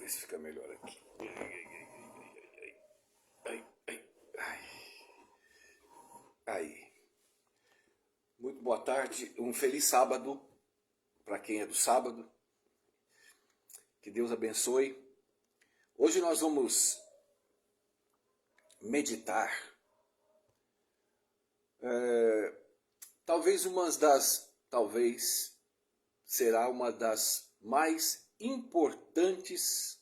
ver se fica melhor aqui. Ai, ai, ai. Aí. Muito boa tarde, um feliz sábado para quem é do sábado. Que Deus abençoe. Hoje nós vamos meditar. Talvez será uma das mais importantes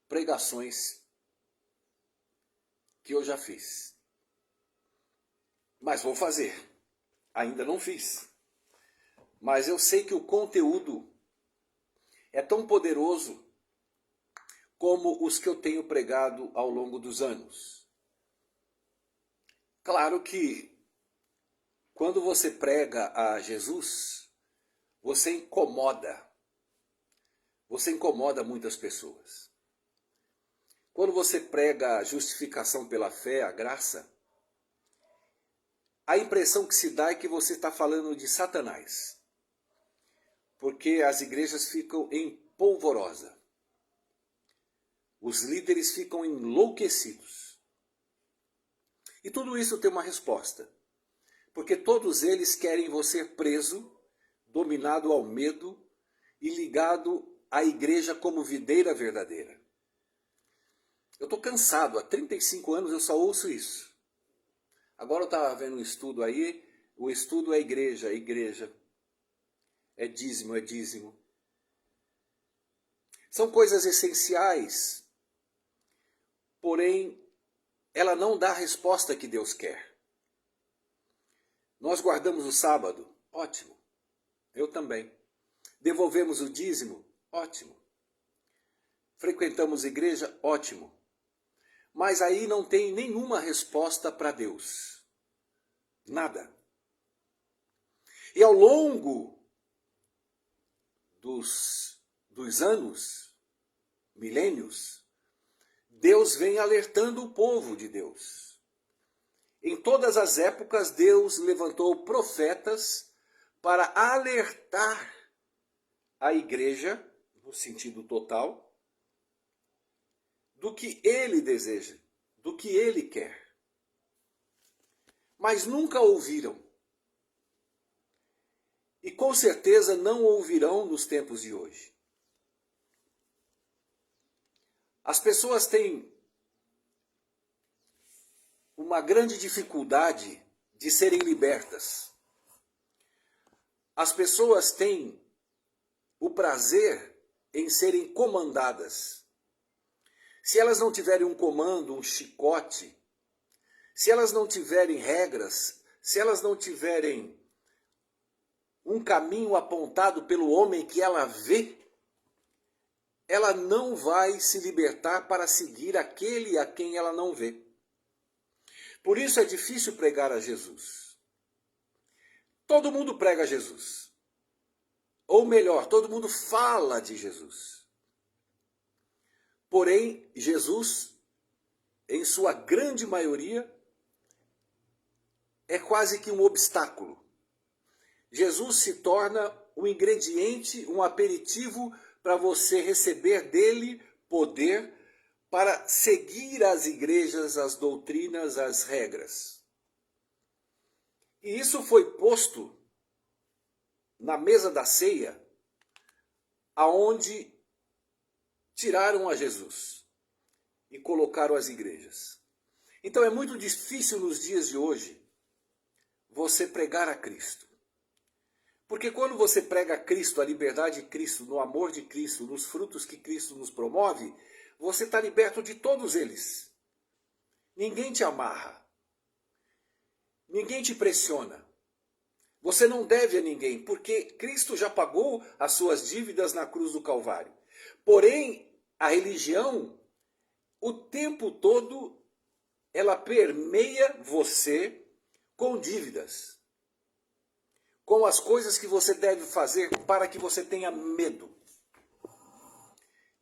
pregações que eu já fiz. Mas vou fazer. Ainda não fiz. Mas eu sei que o conteúdo é tão poderoso como os que eu tenho pregado ao longo dos anos. Claro que quando você prega a Jesus, você incomoda muitas pessoas. Quando você prega a justificação pela fé, a graça, a impressão que se dá é que você está falando de Satanás. Porque as igrejas ficam em polvorosa. Os líderes ficam enlouquecidos. E tudo isso tem uma resposta. Porque todos eles querem você preso, dominado ao medo e ligado à igreja como videira verdadeira. Eu estou cansado, há 35 anos eu só ouço isso. Agora eu estava vendo um estudo aí, o estudo é igreja, é dízimo. São coisas essenciais, porém ela não dá a resposta que Deus quer. Nós guardamos o sábado, ótimo, eu também. Devolvemos o dízimo, ótimo. Frequentamos igreja, ótimo. Mas aí não tem nenhuma resposta para Deus. Nada. E ao longo dos anos, milênios, Deus vem alertando o povo de Deus. Em todas as épocas, Deus levantou profetas para alertar a igreja, no sentido total, do que ele deseja, do que ele quer. Mas nunca ouviram. E com certeza não ouvirão nos tempos de hoje. As pessoas têm uma grande dificuldade de serem libertas. As pessoas têm o prazer em serem comandadas. Se elas não tiverem um comando, um chicote, se elas não tiverem regras, se elas não tiverem um caminho apontado pelo homem que ela vê, ela não vai se libertar para seguir aquele a quem ela não vê. Por isso é difícil pregar a Jesus. Todo mundo prega a Jesus. Ou melhor, todo mundo fala de Jesus. Porém, Jesus, em sua grande maioria, é quase que um obstáculo. Jesus se torna um ingrediente, um aperitivo para você receber dele poder para seguir as igrejas, as doutrinas, as regras. E isso foi posto na mesa da ceia, aonde tiraram a Jesus e colocaram as igrejas. Então é muito difícil nos dias de hoje você pregar a Cristo. Porque quando você prega a Cristo, a liberdade de Cristo, no amor de Cristo, nos frutos que Cristo nos promove, você está liberto de todos eles. Ninguém te amarra. Ninguém te pressiona. Você não deve a ninguém, porque Cristo já pagou as suas dívidas na cruz do Calvário. Porém, a religião, o tempo todo, ela permeia você com dívidas. Com as coisas que você deve fazer para que você tenha medo.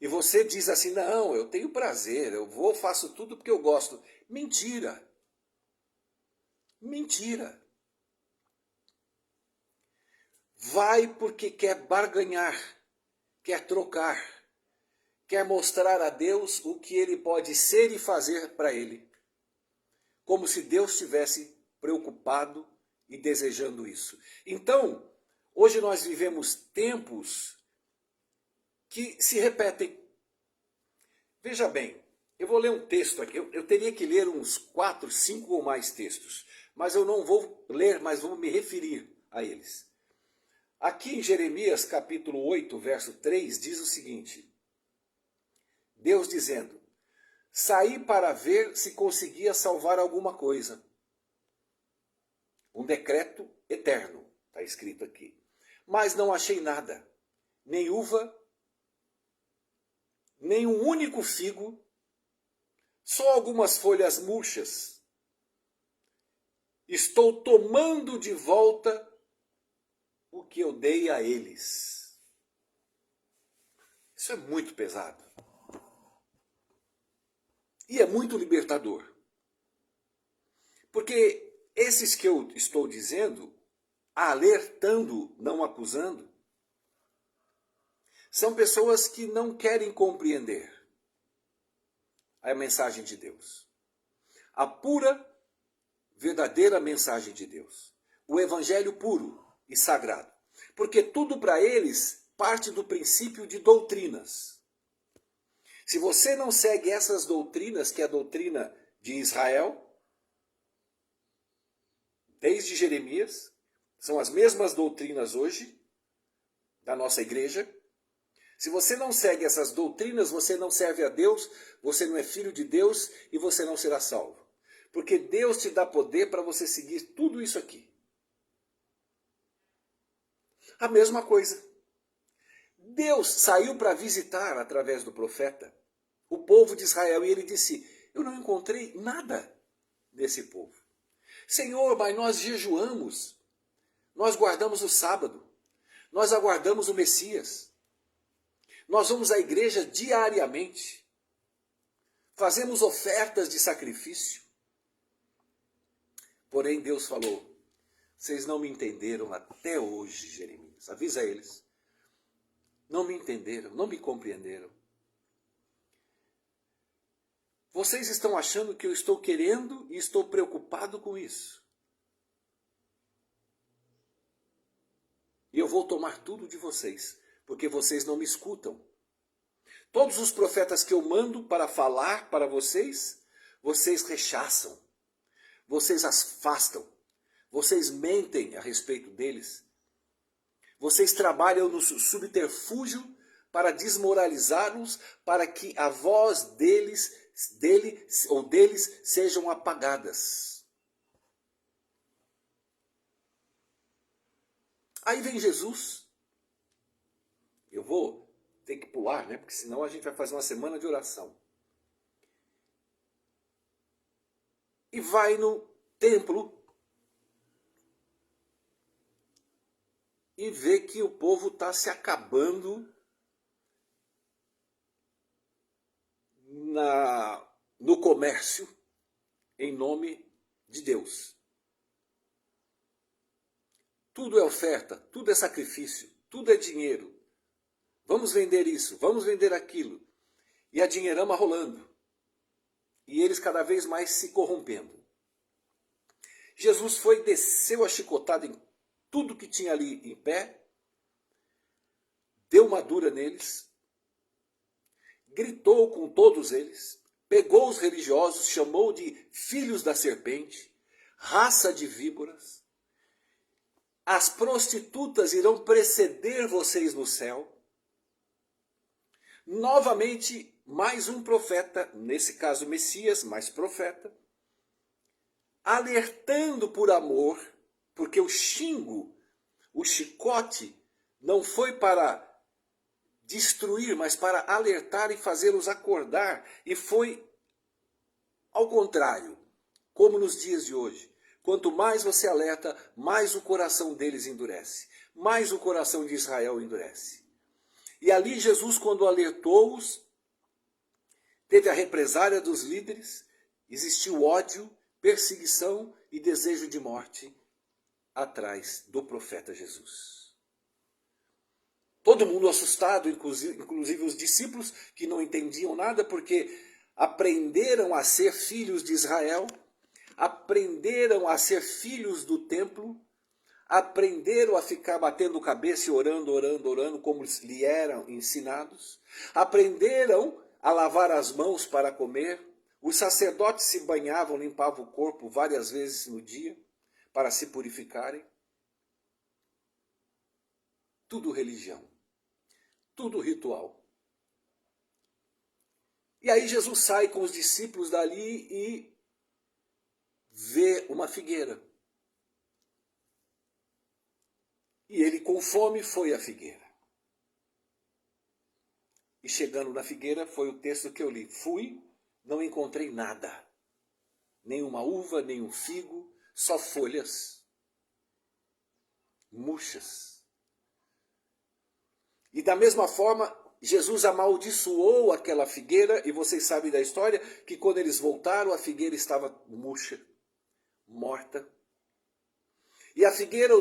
E você diz assim, não, eu tenho prazer, faço tudo porque eu gosto. Mentira. Mentira. Vai porque quer barganhar, quer trocar. quer mostrar a Deus o que ele pode ser e fazer para ele, como se Deus estivesse preocupado e desejando isso. Então, hoje nós vivemos tempos que se repetem. Veja bem, eu vou ler um texto aqui, eu teria que ler uns 4, 5 ou mais textos, mas eu não vou ler, mas vou me referir a eles. Aqui em Jeremias capítulo 8, verso 3, diz o seguinte: Deus dizendo, saí para ver se conseguia salvar alguma coisa. Um decreto eterno, está escrito aqui. Mas não achei nada, nem uva, nem um único figo, só algumas folhas murchas. Estou tomando de volta o que eu dei a eles. Isso é muito pesado. E é muito libertador. Porque esses que eu estou dizendo, alertando, não acusando, são pessoas que não querem compreender a mensagem de Deus. A pura, verdadeira mensagem de Deus. O evangelho puro e sagrado. Porque tudo para eles parte do princípio de doutrinas. Se você não segue essas doutrinas, que é a doutrina de Israel, desde Jeremias, são as mesmas doutrinas hoje, da nossa igreja. Se você não segue essas doutrinas, você não serve a Deus, você não é filho de Deus e você não será salvo. Porque Deus te dá poder para você seguir tudo isso aqui. A mesma coisa. Deus saiu para visitar, através do profeta, o povo de Israel e ele disse, eu não encontrei nada desse povo. Senhor, mas nós jejuamos, nós guardamos o sábado, nós aguardamos o Messias, nós vamos à igreja diariamente, fazemos ofertas de sacrifício. Porém Deus falou, vocês não me entenderam até hoje, Jeremias. Avisa eles. Não me entenderam, não me compreenderam. Vocês estão achando que eu estou querendo e estou preocupado com isso. E eu vou tomar tudo de vocês, porque vocês não me escutam. Todos os profetas que eu mando para falar para vocês, vocês rechaçam. Vocês afastam. Vocês mentem a respeito deles. Vocês trabalham no subterfúgio para desmoralizá-los, para que a voz deles sejam apagadas. Aí vem Jesus. Eu vou ter que pular, né? Porque senão a gente vai fazer uma semana de oração. E vai no templo e vê que o povo está se acabando no comércio em nome de Deus. Tudo é oferta, tudo é sacrifício, tudo é dinheiro. Vamos vender isso, vamos vender aquilo. E a dinheirama rolando. E eles cada vez mais se corrompendo. Jesus foi, desceu a chicotada em tudo que tinha ali em pé, deu uma dura neles, gritou com todos eles, pegou os religiosos, chamou de filhos da serpente, raça de víboras. As prostitutas irão preceder vocês no céu. Novamente, mais um profeta, nesse caso Messias, mais profeta, alertando por amor, porque o xingo, o chicote, não foi para destruir, mas para alertar e fazê-los acordar. E foi ao contrário, como nos dias de hoje. Quanto mais você alerta, mais o coração deles endurece, mais o coração de Israel endurece. E ali Jesus, quando alertou-os, teve a represália dos líderes, existiu ódio, perseguição e desejo de morte atrás do profeta Jesus. Todo mundo assustado, inclusive os discípulos que não entendiam nada, porque aprenderam a ser filhos de Israel, aprenderam a ser filhos do templo, aprenderam a ficar batendo cabeça e orando, orando, orando, como lhe eram ensinados, aprenderam a lavar as mãos para comer, os sacerdotes se banhavam, limpavam o corpo várias vezes no dia, para se purificarem. Tudo religião, tudo ritual. E aí Jesus sai com os discípulos dali e vê uma figueira. E ele com fome foi à figueira. E chegando na figueira foi o texto que eu li. Fui, não encontrei nada. Nenhuma uva, nenhum figo, só folhas murchas. E da mesma forma, Jesus amaldiçoou aquela figueira, e vocês sabem da história, que quando eles voltaram, a figueira estava murcha, morta. E a figueira,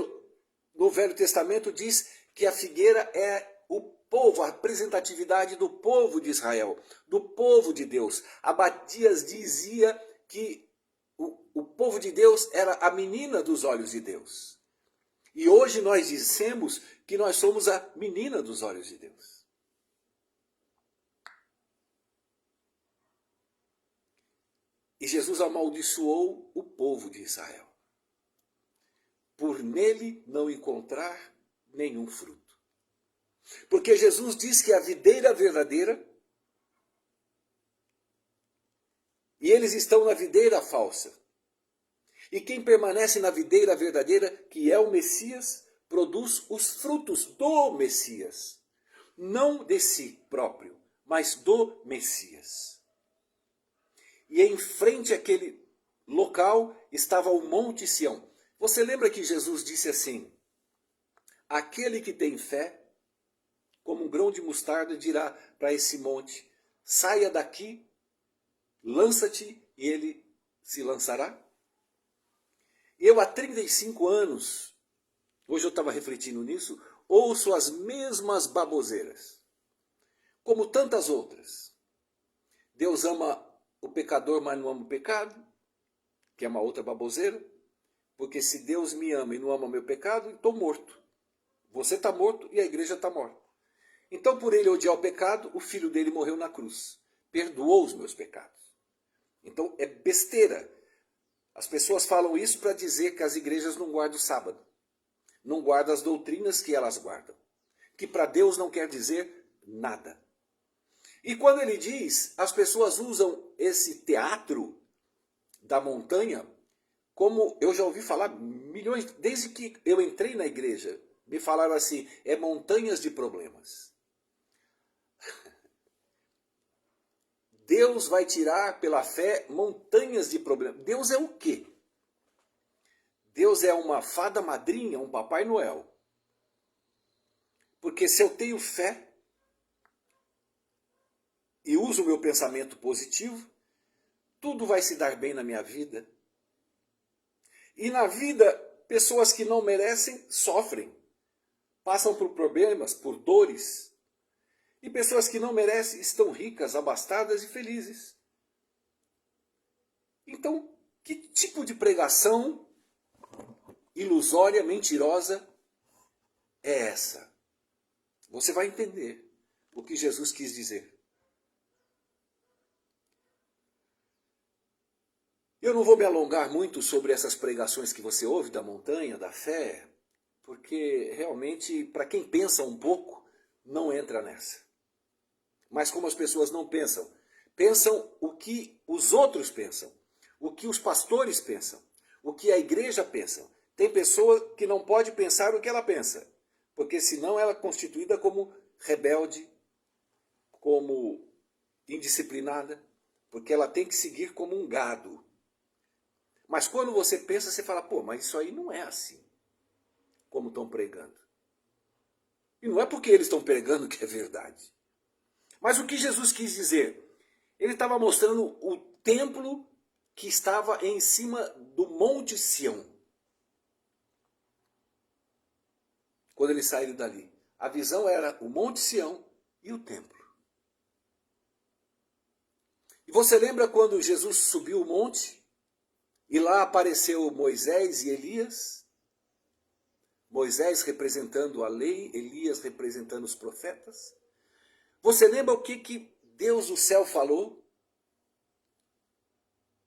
no Velho Testamento, diz que a figueira é o povo, a representatividade do povo de Israel, do povo de Deus. Abadias dizia que o povo de Deus era a menina dos olhos de Deus. E hoje nós dissemos que nós somos a menina dos olhos de Deus. E Jesus amaldiçoou o povo de Israel, por nele não encontrar nenhum fruto. Porque Jesus diz que a videira verdadeira, e eles estão na videira falsa. E quem permanece na videira verdadeira, que é o Messias, produz os frutos do Messias. Não de si próprio, mas do Messias. E em frente àquele local estava o Monte Sião. Você lembra que Jesus disse assim: aquele que tem fé, como um grão de mostarda, dirá para esse monte: saia daqui, lança-te, e ele se lançará? Eu há 35 anos, hoje eu estava refletindo nisso, ouço as mesmas baboseiras, como tantas outras. Deus ama o pecador, mas não ama o pecado, que é uma outra baboseira, porque se Deus me ama e não ama meu pecado, estou morto. Você está morto e a igreja está morta. Então, por ele odiar o pecado, o filho dele morreu na cruz. Perdoou os meus pecados. Então, é besteira. As pessoas falam isso para dizer que as igrejas não guardam o sábado. Não guardam as doutrinas que elas guardam. Que para Deus não quer dizer nada. E quando ele diz, as pessoas usam esse teatro da montanha, como eu já ouvi falar milhões, desde que eu entrei na igreja, me falaram assim, é montanhas de problemas. Deus vai tirar pela fé montanhas de problemas. Deus é o quê? Deus é uma fada madrinha, um Papai Noel. Porque se eu tenho fé e uso o meu pensamento positivo, tudo vai se dar bem na minha vida. E na vida, pessoas que não merecem sofrem. Passam por problemas, por dores. E pessoas que não merecem estão ricas, abastadas e felizes. Então, que tipo de pregação ilusória, mentirosa é essa? Você vai entender o que Jesus quis dizer. Eu não vou me alongar muito sobre essas pregações que você ouve da montanha, da fé, porque realmente, para quem pensa um pouco, não entra nessa. Mas como as pessoas não pensam, pensam o que os outros pensam, o que os pastores pensam, o que a igreja pensa. Tem pessoa que não pode pensar o que ela pensa, porque senão ela é constituída como rebelde, como indisciplinada, porque ela tem que seguir como um gado. Mas quando você pensa, você fala, pô, mas isso aí não é assim, como estão pregando. E não é porque eles estão pregando que é verdade. Mas o que Jesus quis dizer? Ele estava mostrando o templo que estava em cima do Monte Sião. Quando eles saíram dali. A visão era o Monte Sião e o templo. E você lembra quando Jesus subiu o monte e lá apareceu Moisés e Elias? Moisés representando a lei, Elias representando os profetas. Você lembra o que Deus do céu falou?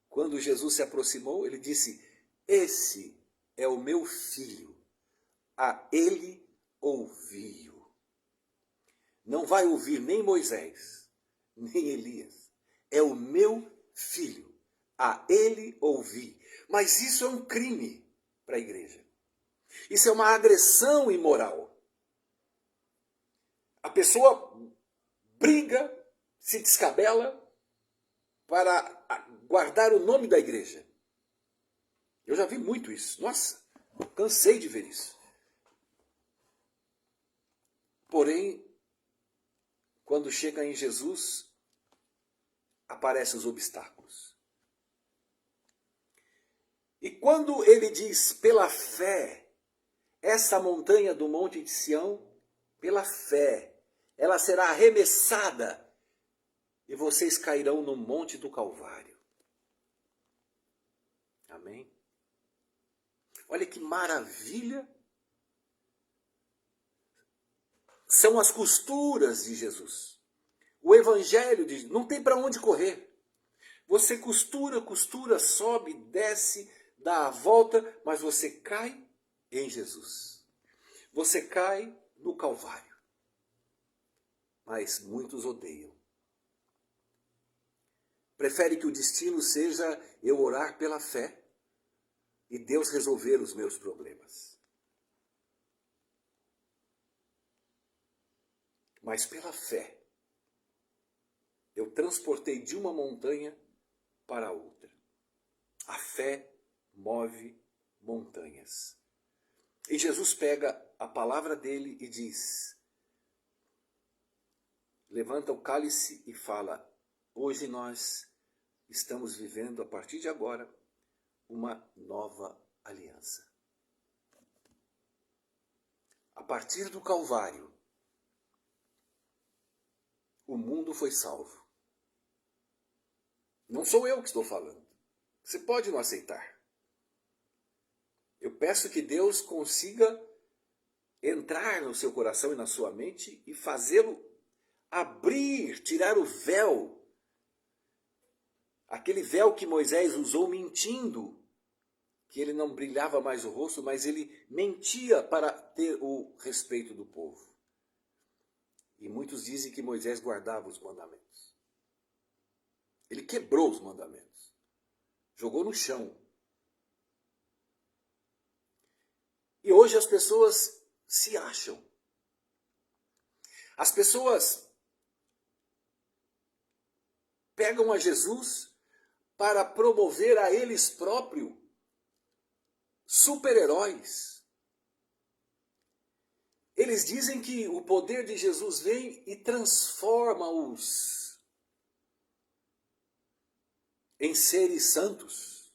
Quando Jesus se aproximou, ele disse: esse é o meu filho, a ele ouvi-o. Não vai ouvir nem Moisés, nem Elias. É o meu filho, a ele ouvi. Mas isso é um crime para a igreja. Isso é uma agressão imoral. A pessoa briga, se descabela para guardar o nome da igreja. Eu já vi muito isso. Nossa, cansei de ver isso. Porém, quando chega em Jesus, aparecem os obstáculos. E quando ele diz, pela fé, essa montanha do Monte de Sião, pela fé, ela será arremessada e vocês cairão no Monte do Calvário. Amém? Olha que maravilha. São as costuras de Jesus. O evangelho de não tem para onde correr. Você costura, costura, sobe, desce, dá a volta, mas você cai em Jesus. Você cai no Calvário. Mas muitos odeiam. Prefere que o destino seja eu orar pela fé e Deus resolver os meus problemas. Mas pela fé, eu transportei de uma montanha para a outra. A fé move montanhas. E Jesus pega a palavra dele e diz, levanta o cálice e fala, hoje nós estamos vivendo, a partir de agora, uma nova aliança. A partir do Calvário, o mundo foi salvo. Não sou eu que estou falando. Você pode não aceitar. Eu peço que Deus consiga entrar no seu coração e na sua mente e fazê-lo abrir, tirar o véu. Aquele véu que Moisés usou mentindo, que ele não brilhava mais o rosto, mas ele mentia para ter o respeito do povo. E muitos dizem que Moisés guardava os mandamentos. Ele quebrou os mandamentos. Jogou no chão. E hoje as pessoas se acham. As pessoas pegam a Jesus para promover a eles próprios super-heróis. Eles dizem que o poder de Jesus vem e transforma-os em seres santos.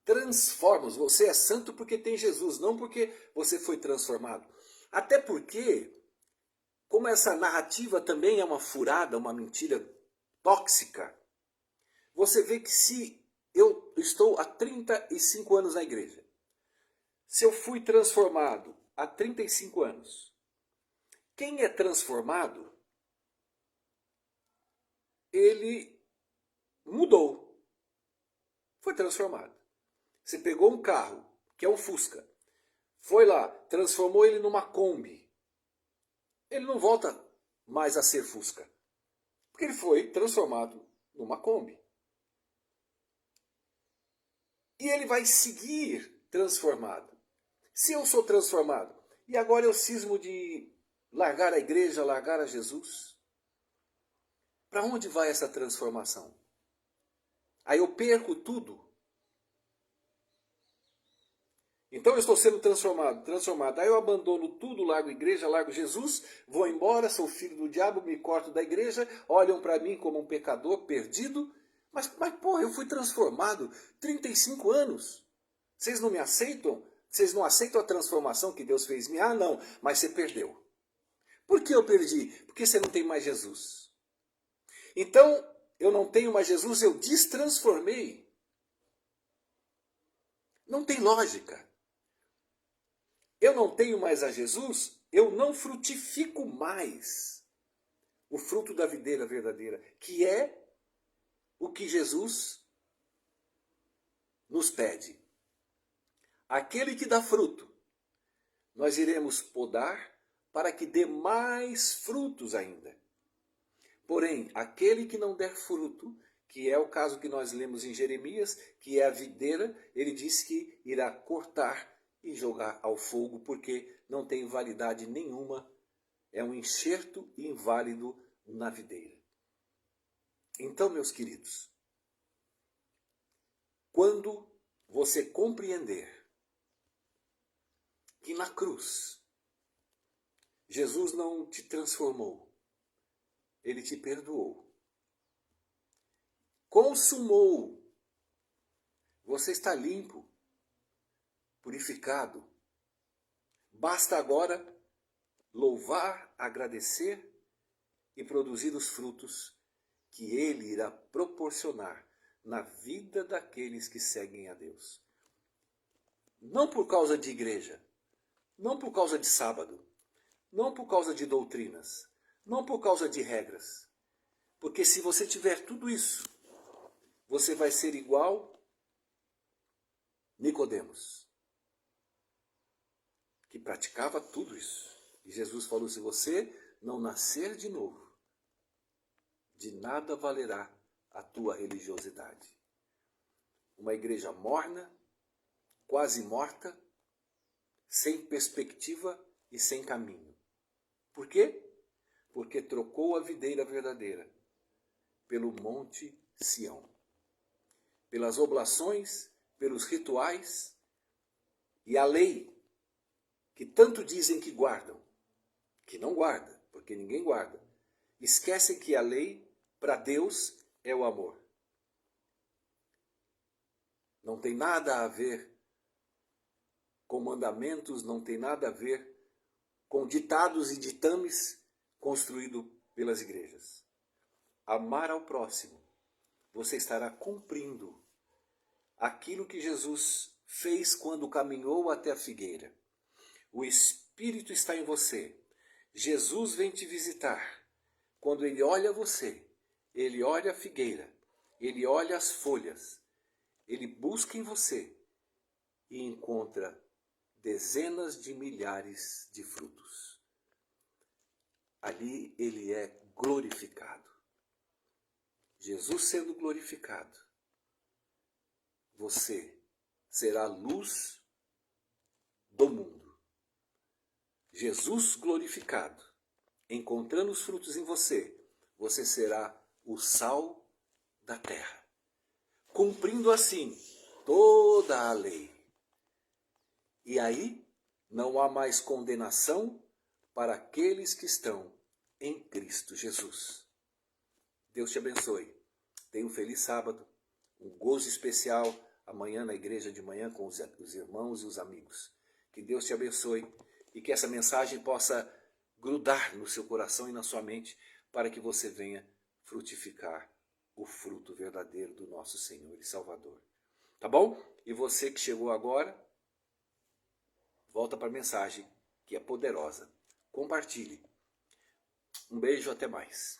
Transforma-os. Você é santo porque tem Jesus, não porque você foi transformado. Até porque, como essa narrativa também é uma furada, uma mentira tóxica, você vê que se eu estou há 35 anos na igreja, se eu fui transformado há 35 anos, quem é transformado, ele mudou, foi transformado. Você pegou um carro, que é um Fusca, foi lá, transformou ele numa Kombi, ele não volta mais a ser Fusca, porque ele foi transformado numa Kombi. E ele vai seguir transformado. Se eu sou transformado, e agora eu cismo de largar a igreja, largar a Jesus, para onde vai essa transformação? Aí eu perco tudo. Então eu estou sendo transformado. Aí eu abandono tudo, largo a igreja, largo Jesus, vou embora, sou filho do diabo, me corto da igreja, olham para mim como um pecador perdido. Mas porra, eu fui transformado 35 anos. Vocês não me aceitam? Vocês não aceitam a transformação que Deus fez em mim? Ah, não, mas você perdeu. Por que eu perdi? Porque você não tem mais Jesus. Então, eu não tenho mais Jesus, eu destransformei. Não tem lógica. Eu não tenho mais a Jesus, eu não frutifico mais o fruto da videira verdadeira, que é o que Jesus nos pede. Aquele que dá fruto, nós iremos podar para que dê mais frutos ainda. Porém, aquele que não der fruto, que é o caso que nós lemos em Jeremias, que é a videira, ele diz que irá cortar e jogar ao fogo, porque não tem validade nenhuma, é um enxerto inválido na videira. Então, meus queridos, quando você compreender que na cruz Jesus não te transformou, ele te perdoou, consumou, você está limpo, purificado. Basta agora louvar, agradecer e produzir os frutos que ele irá proporcionar na vida daqueles que seguem a Deus. Não por causa de igreja, não por causa de sábado, não por causa de doutrinas, não por causa de regras. Porque se você tiver tudo isso, você vai ser igual Nicodemos, que praticava tudo isso. E Jesus falou, se você não nascer de novo, de nada valerá a tua religiosidade. Uma igreja morna, quase morta, sem perspectiva e sem caminho. Por quê? Porque trocou a videira verdadeira pelo Monte Sião. Pelas oblações, pelos rituais e a lei, que tanto dizem que guardam, que não guarda, porque ninguém guarda. Esquecem que a lei, para Deus, é o amor. Não tem nada a ver com mandamentos, não tem nada a ver com ditados e ditames construídos pelas igrejas. Amar ao próximo, você estará cumprindo aquilo que Jesus fez quando caminhou até a figueira. O Espírito está em você. Jesus vem te visitar. Quando ele olha você, ele olha a figueira, ele olha as folhas, ele busca em você e encontra dezenas de milhares de frutos. Ali ele é glorificado. Jesus sendo glorificado, você será a luz do mundo. Jesus glorificado, encontrando os frutos em você, você será o sal da terra, cumprindo assim toda a lei. E aí não há mais condenação para aqueles que estão em Cristo Jesus. Deus te abençoe. Tenha um feliz sábado, um gozo especial amanhã na igreja de manhã com os irmãos e os amigos. Que Deus te abençoe e que essa mensagem possa grudar no seu coração e na sua mente para que você venha frutificar o fruto verdadeiro do nosso Senhor e Salvador. Tá bom? E você que chegou agora, volta para a mensagem que é poderosa. Compartilhe. Um beijo, até mais.